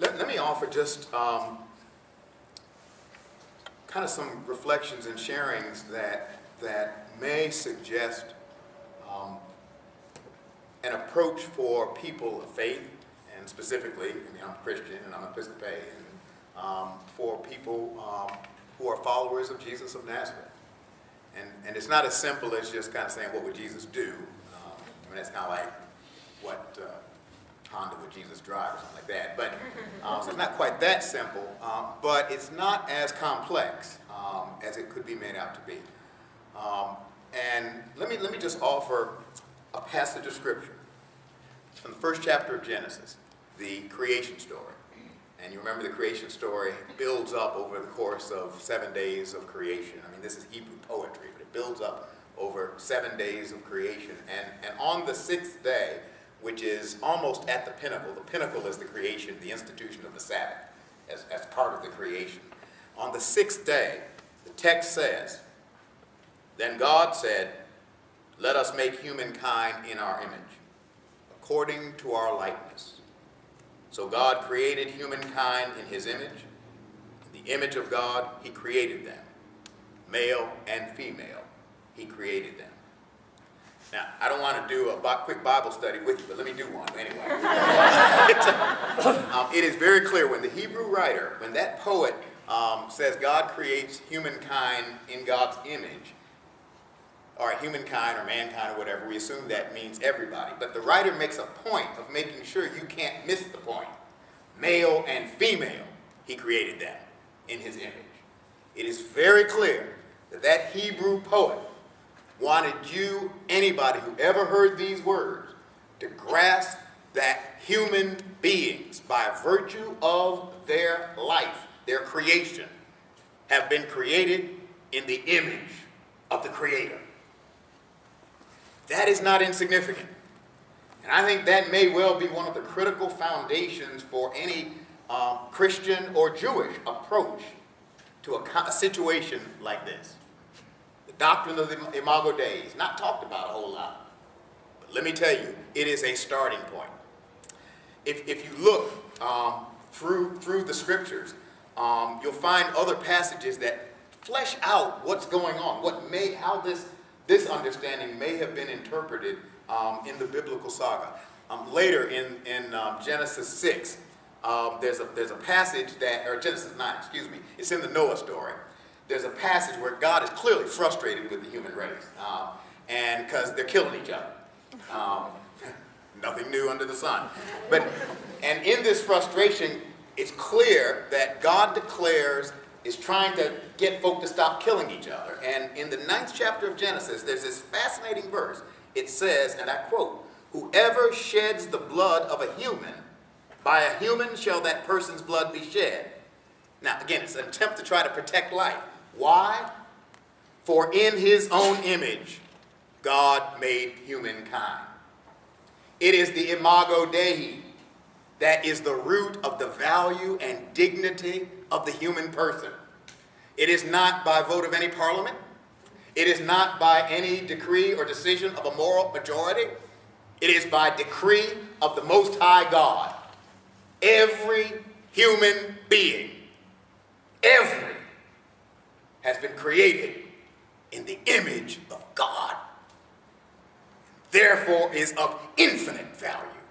Let me offer just kind of some reflections and sharings that may suggest an approach for people of faith, and specifically, I'm Christian and I'm Episcopalian, for people who are followers of Jesus of Nazareth. And it's not as simple as just kind of saying, what would Jesus do? That's kind of like, what Honda would Jesus drive or something like that. But so it's not quite that simple, but it's not as complex as it could be made out to be. And let me just offer a passage of scripture. It's from the first chapter of Genesis, the creation story. And you remember the creation story builds up over the course of 7 days of creation. I mean, this is Hebrew poetry, but it builds up over 7 days of creation. And on the sixth day, which is almost at the pinnacle is the creation, the institution of the Sabbath as part of the creation. On the sixth day, the text says, "Then God said, 'Let us make humankind in our image, according to our likeness.' So God created humankind in his image. In the image of God, he created them. Male and female, he created them." Now, I don't want to do a quick Bible study with you, but let me do one anyway. It is very clear when the Hebrew writer, when that poet says God creates humankind in God's image, or humankind or mankind or whatever, we assume that means everybody. But the writer makes a point of making sure you can't miss the point. Male and female, he created them in his image. It is very clear that that Hebrew poet wanted you, anybody who ever heard these words, to grasp that human beings, by virtue of their life, their creation, have been created in the image of the Creator. That is not insignificant. And I think that may well be one of the critical foundations for any Christian or Jewish approach to a situation like this. The doctrine of the Imago Dei is not talked about a whole lot. But let me tell you, it is a starting point. If you look through the scriptures, you'll find other passages that flesh out what's going on, how this understanding may have been interpreted in the biblical saga. Later in Genesis 6, there's a passage or Genesis 9, excuse me, it's in the Noah story. There's a passage where God is clearly frustrated with the human race, and because they're killing each other. Nothing new under the sun. And in this frustration, it's clear that God is trying to get folk to stop killing each other. And in the 9th chapter of Genesis, there's this fascinating verse. It says, and I quote, "Whoever sheds the blood of a human, by a human shall that person's blood be shed." Now, again, it's an attempt to try to protect life. Why? "For in his own image, God made humankind." It is the Imago Dei that is the root of the value and dignity of the human person. It is not by vote of any parliament. It is not by any decree or decision of a moral majority. It is by decree of the Most High God. Every human being, has been created in the image of God. Therefore is of infinite value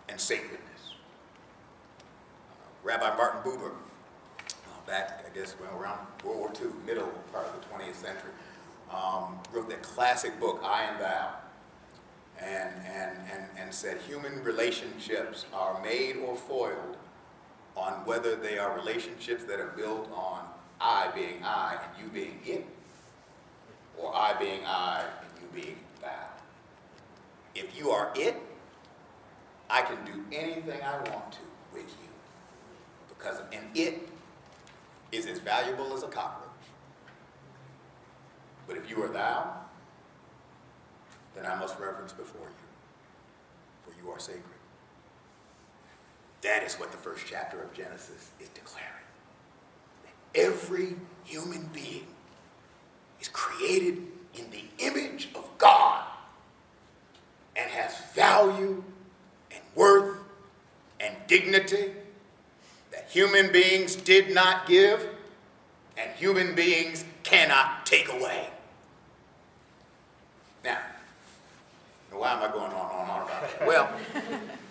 and sacredness. Rabbi Martin Buber, back, I guess, around World War II, middle part of the 20th century, wrote that classic book, I and Thou, and said human relationships are made or foiled on whether they are relationships that are built on I being I and you being it, or I being I and you being thou. If you are it, I can do anything I want to with you, because an it is as valuable as a cockroach. But if you are thou, then I must reverence before you, for you are sacred. That is what the first chapter of Genesis is declaring. That every human being is created in the image of God and has value and worth and dignity human beings did not give and human beings cannot take away. Now, why am I going on about that? Well,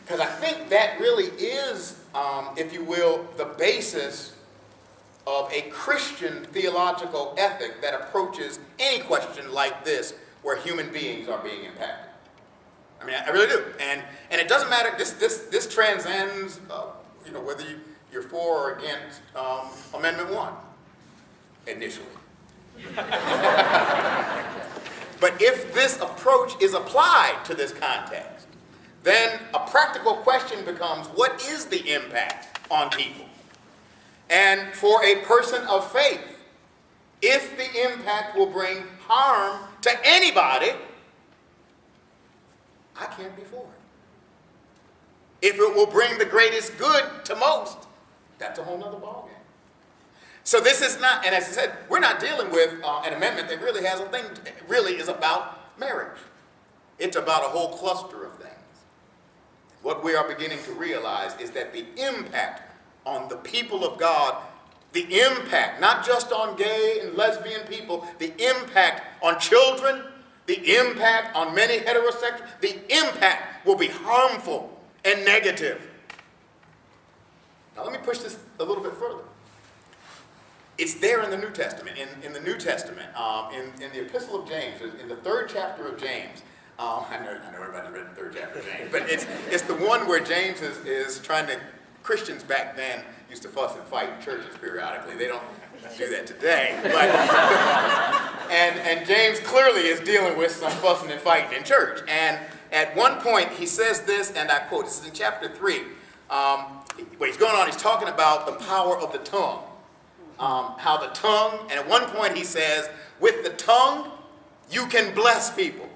because I think that really is, if you will, the basis of a Christian theological ethic that approaches any question like this where human beings are being impacted. I mean, I really do. And it doesn't matter, this transcends, whether you're for or against Amendment 1, initially. But if this approach is applied to this context, then a practical question becomes, what is the impact on people? And for a person of faith, if the impact will bring harm to anybody, I can't be for it. If it will bring the greatest good to most, that's a whole nother ballgame. So this is not, and as I said, we're not dealing with an amendment that really has a thing, really is about marriage. It's about a whole cluster of things. What we are beginning to realize is that the impact on the people of God, the impact, not just on gay and lesbian people, the impact on children, the impact on many heterosexual, the impact will be harmful and negative. Now let me push this a little bit further. It's there in the New Testament. In the New Testament, in the Epistle of James, in the 3rd chapter of James, I know everybody's read the 3rd chapter of James, but it's the one where James is trying to, Christians back then used to fuss and fight in churches periodically. They don't do that today. But, and James clearly is dealing with some fussing and fighting in church. And at one point he says this, and I quote, this is in chapter 3, where he's going on, he's talking about the power of the tongue. How the tongue, and at one point he says, with the tongue, you can bless people.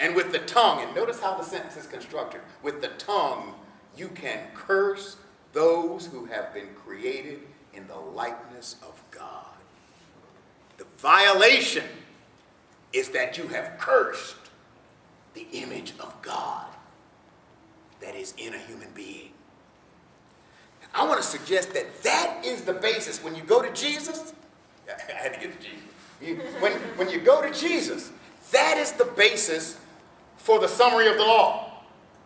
And with the tongue, and notice how the sentence is constructed, with the tongue, you can curse those who have been created in the likeness of God. The violation is that you have cursed the image of God that is in a human being. I want to suggest that that is the basis. When you go to Jesus, I had to get to Jesus. When you go to Jesus, that is the basis for the summary of the law.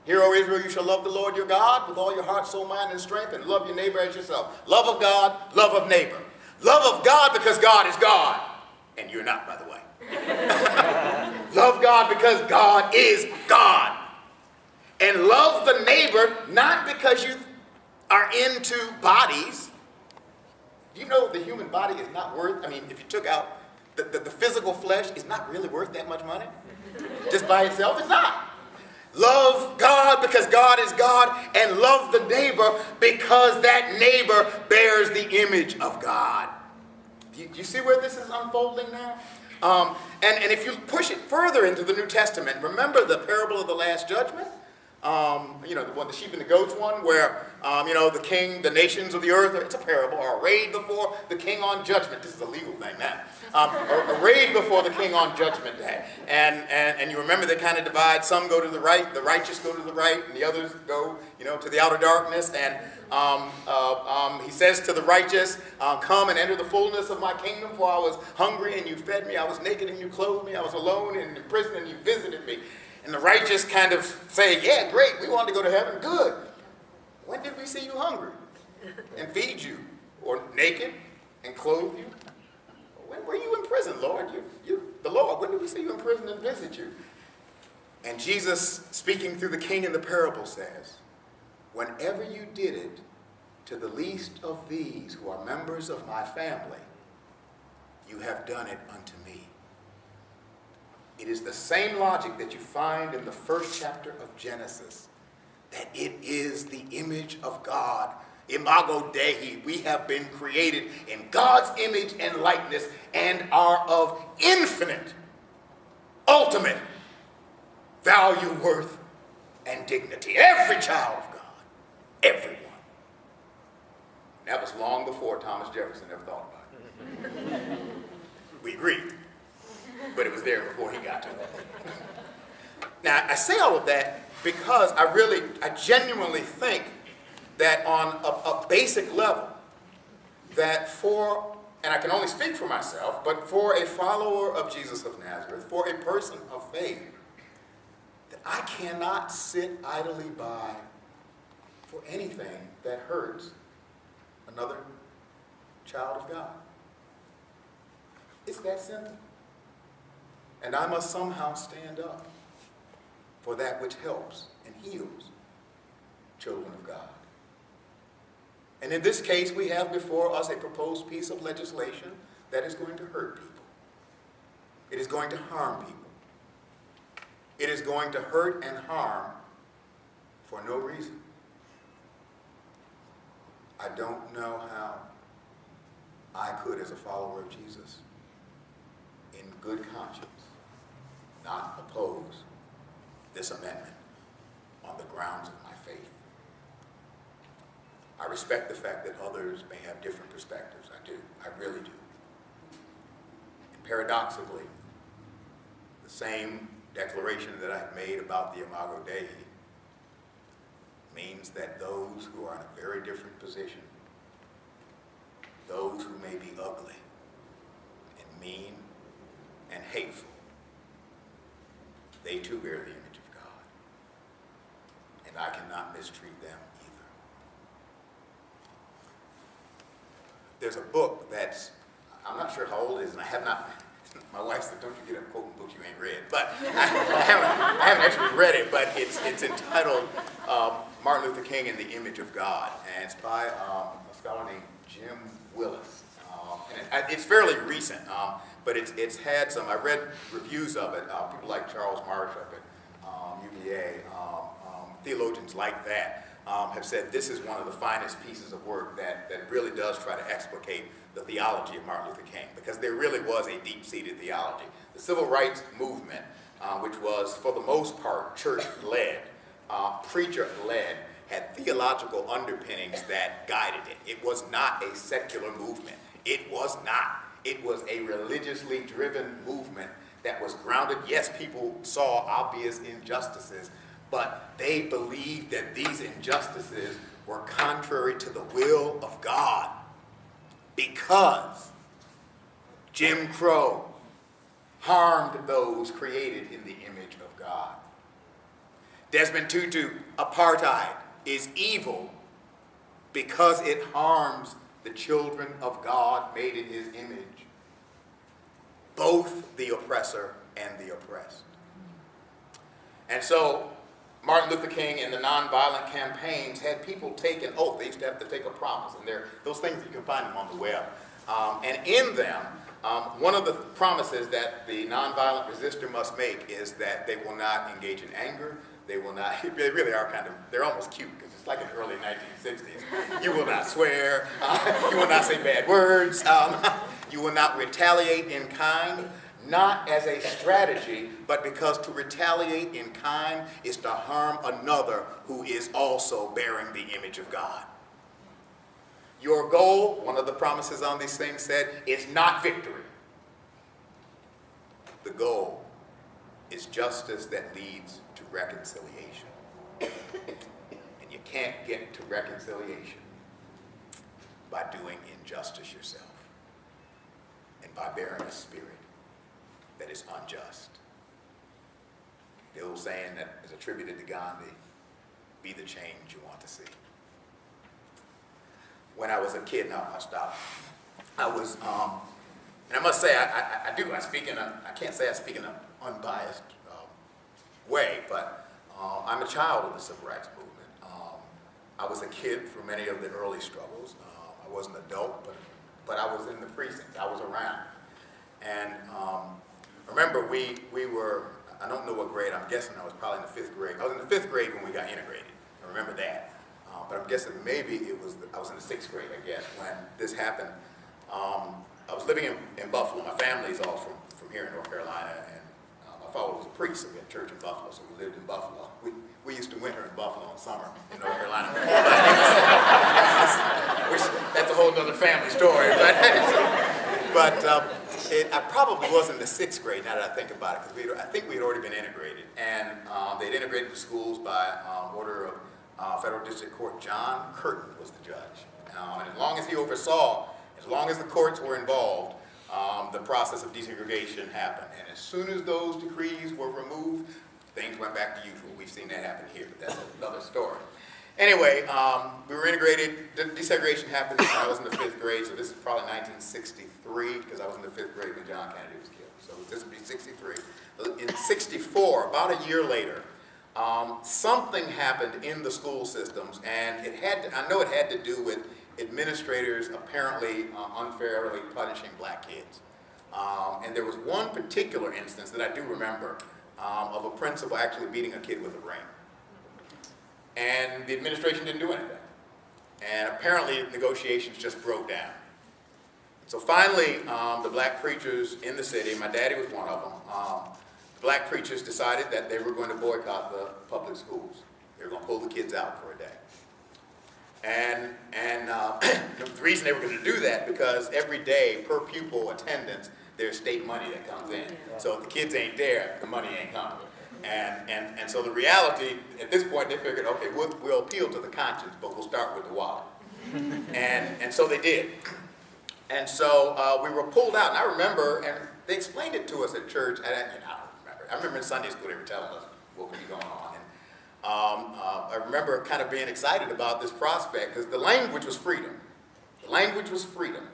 Hear, O Israel, you shall love the Lord your God with all your heart, soul, mind, and strength, and love your neighbor as yourself. Love of God, love of neighbor. Love of God because God is God, and you're not, by the way. Love God because God is God. And love the neighbor not because you are into bodies. Do you know the human body is not worth, if you took out the physical flesh, is not really worth that much money? Just by itself, it's not. Love God because God is God, and love the neighbor because that neighbor bears the image of God. Do you see where this is unfolding now? And if you push it further into the New Testament, remember the parable of the Last Judgment? The sheep and the goats one, where, the king, the nations of the earth, it's a parable, are arrayed before the king on judgment. This is a legal thing now. Arrayed before the king on judgment day. And you remember they kind of divide. Some go to the right, the righteous go to the right, and the others go, to the outer darkness. And he says to the righteous, come and enter the fullness of my kingdom, for I was hungry and you fed me, I was naked and you clothed me, I was alone and in prison and you visited me. And the righteous kind of say, yeah, great, we wanted to go to heaven, good. When did we see you hungry and feed you, or naked and clothe you? When were you in prison, Lord? The Lord, when did we see you in prison and visit you? And Jesus, speaking through the king in the parable, says, whenever you did it to the least of these who are members of my family, you have done it unto me. It is the same logic that you find in the 1st chapter of Genesis, that it is the image of God. Imago Dei, we have been created in God's image and likeness and are of infinite, ultimate value, worth, and dignity. Every child of God, everyone. That was long before Thomas Jefferson ever thought about it. We agree. But it was there before he got to it. Now, I say all of that because I genuinely think that on a basic level, that for, and I can only speak for myself, but for a follower of Jesus of Nazareth, for a person of faith, that I cannot sit idly by for anything that hurts another child of God. It's that simple. And I must somehow stand up for that which helps and heals children of God. And in this case, we have before us a proposed piece of legislation that is going to hurt people. It is going to harm people. It is going to hurt and harm for no reason. I don't know how I could, as a follower of Jesus, in good conscience, not oppose this amendment on the grounds of my faith. I respect the fact that others may have different perspectives. I do. I really do. And paradoxically, the same declaration that I've made about the Imago Dei means that those who are in a very different position, those who may be ugly and mean and hateful, they too bear the image of God. And I cannot mistreat them either. There's a book that's, I'm not sure how old it is, and I have not, my wife said, don't you get up quoting books you ain't read. But I haven't actually read it, but it's entitled Martin Luther King and the Image of God. And it's by a scholar named Jim Willis. And it's fairly recent, but it's had some, I read reviews of it, people like Charles Marsh up at UVA, theologians like that, have said this is one of the finest pieces of work that really does try to explicate the theology of Martin Luther King, because there really was a deep-seated theology. The civil rights movement, which was for the most part church-led, preacher-led, had theological underpinnings that guided it. It was not a secular movement. It was not. It was a religiously driven movement that was grounded. Yes, people saw obvious injustices, but they believed that these injustices were contrary to the will of God, because Jim Crow harmed those created in the image of God. Desmond Tutu, apartheid is evil because it harms the children of God made in his image, both the oppressor and the oppressed. And so Martin Luther King and the nonviolent campaigns had people take an oath. They used to have to take a promise, and they're those things you can find them on the web. And in them, one of the promises that the nonviolent resistor must make is that they will not engage in anger. They will not, they really are kind of, they're almost cute, because it's like in the early 1960s. You will not swear, you will not say bad words, you will not retaliate in kind, not as a strategy, but because to retaliate in kind is to harm another who is also bearing the image of God. Your goal, one of the promises on these things said, is not victory. The goal is justice that leads to reconciliation. And you can't get to reconciliation by doing injustice yourself and by bearing a spirit that is unjust. The old saying that is attributed to Gandhi, be the change you want to see. When I was a kid, now I'll stop, I was, and I must say, I can't say I speak in an unbiased way, but I'm a child of the civil rights movement. I was a kid through many of the early struggles. I wasn't an adult, but I was in the precincts. I was around. And I remember we were, I don't know what grade, I'm guessing I was probably in the 5th grade. I was in the 5th grade when we got integrated. I remember that. But I'm guessing maybe I was in the 6th grade, I guess, when this happened. I was living in Buffalo. My family's all from here in North Carolina, and my father was a priest, so we had church in Buffalo, so we lived in Buffalo. We used to winter in Buffalo in summer in North Carolina. That's a whole other family story. But I probably was in the 6th grade, now that I think about it, because I think we had already been integrated. And they'd integrated the schools by order of Federal District Court. John Curtin was the judge. And as long as he oversaw, as long as the courts were involved, the process of desegregation happened. And as soon as those decrees were removed, things went back to usual. We've seen that happen here, but that's another story. Anyway, we were integrated. Desegregation happened when I was in the 5th grade, so this is probably 1963, because I was in the 5th grade when John Kennedy was killed. So this would be 63. In 64, about a year later, something happened in the school systems, and I know it had to do with administrators apparently unfairly punishing black kids. And there was one particular instance that I do remember of a principal actually beating a kid with a ring. And the administration didn't do anything. And apparently negotiations just broke down. So finally, the black preachers in the city, my daddy was one of them, the black preachers decided that they were going to boycott the public schools. They were going to pull the kids out for a day. And the reason they were going to do that, because every day per pupil attendance, there's state money that comes in. So if the kids ain't there, the money ain't coming. And so the reality, at this point, they figured, okay, we'll appeal to the conscience, but we'll start with the wallet. And so they did. And so we were pulled out, and I remember, and they explained it to us at church, and I don't remember. I remember in Sunday school they were telling us what could be going on. And I remember kind of being excited about this prospect, because the language was freedom. The language was freedom.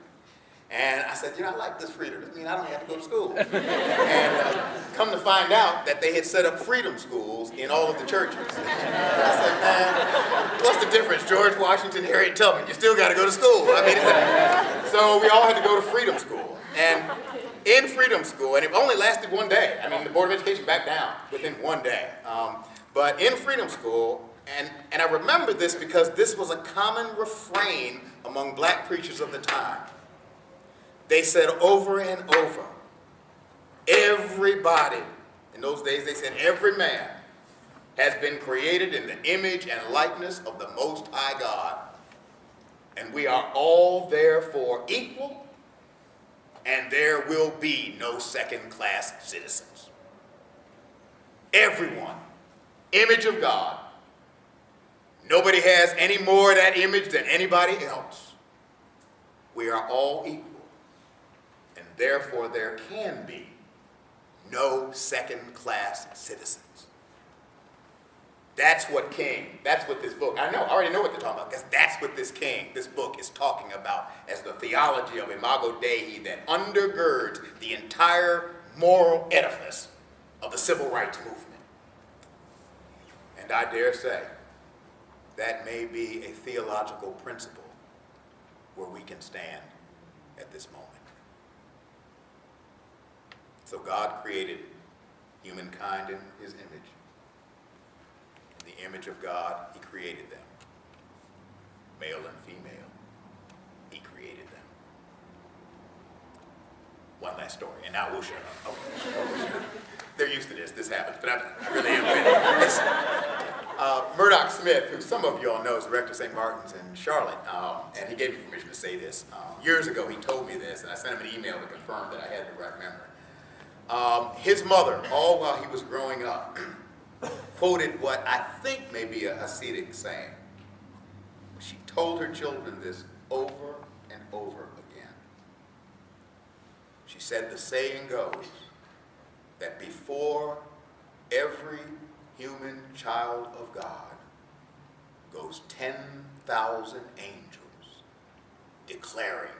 And I said, I like this freedom. This means I don't have to go to school. And come to find out that they had set up freedom schools in all of the churches. And I said, man, what's the difference? George Washington, Harriet Tubman, you still got to go to school. I mean, so we all had to go to freedom school. And in freedom school, and it only lasted one day. I mean, the Board of Education backed down within one day. But in freedom school, and I remember this because this was a common refrain among black preachers of the time. They said over and over, everybody, in those days they said every man has been created in the image and likeness of the Most High God, and we are all therefore equal, and there will be no second-class citizens. Everyone, image of God. Nobody has any more of that image than anybody else. We are all equal. And therefore, there can be no second-class citizens. That's what this book, I already know what they're talking about, because that's what this book is talking about as the theology of Imago Dei that undergirds the entire moral edifice of the civil rights movement. And I dare say, that may be a theological principle where we can stand at this moment. So God created humankind in his image. In the image of God, he created them. Male and female, he created them. One last story, and now we'll shut up. Okay. They're used to this. This happens, but I really am finished. Murdoch Smith, who some of you all know, is the rector of St. Martin's in Charlotte, and he gave me permission to say this. Years ago, he told me this, and I sent him an email to confirm that I had the right memory. His mother, all while he was growing up, quoted what I think may be a Hasidic saying. She told her children this over and over again. She said, the saying goes that before every human child of God goes 10,000 angels declaring